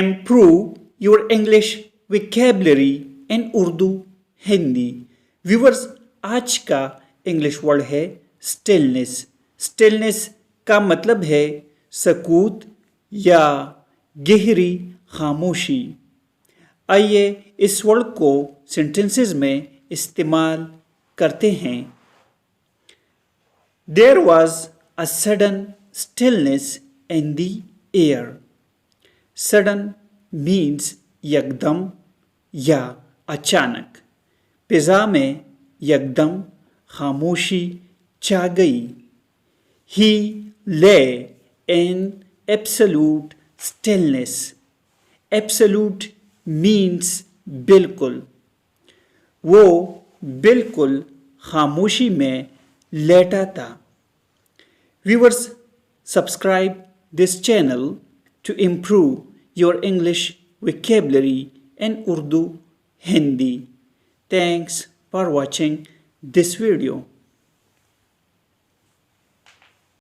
improve your English vocabulary in Urdu Hindi. Viewers, आज का English word है स्टिलनेस. स्टिलनेस का मतलब है सकूत या गहरी खामोशी. आइए इस वर्ड को सेंटेंसेस में इस्तेमाल करते हैं. There was a sudden stillness in the air. Sudden means यकदम या अचानक. फिजा में यकदम खामोशी छा गई. He lay in absolute stillness. Absolute means बिल्कुल. वो बिल्कुल खामोशी में लेटा था. Viewers, subscribe this channel to improve your English vocabulary in Urdu Hindi. Thanks for watching this video.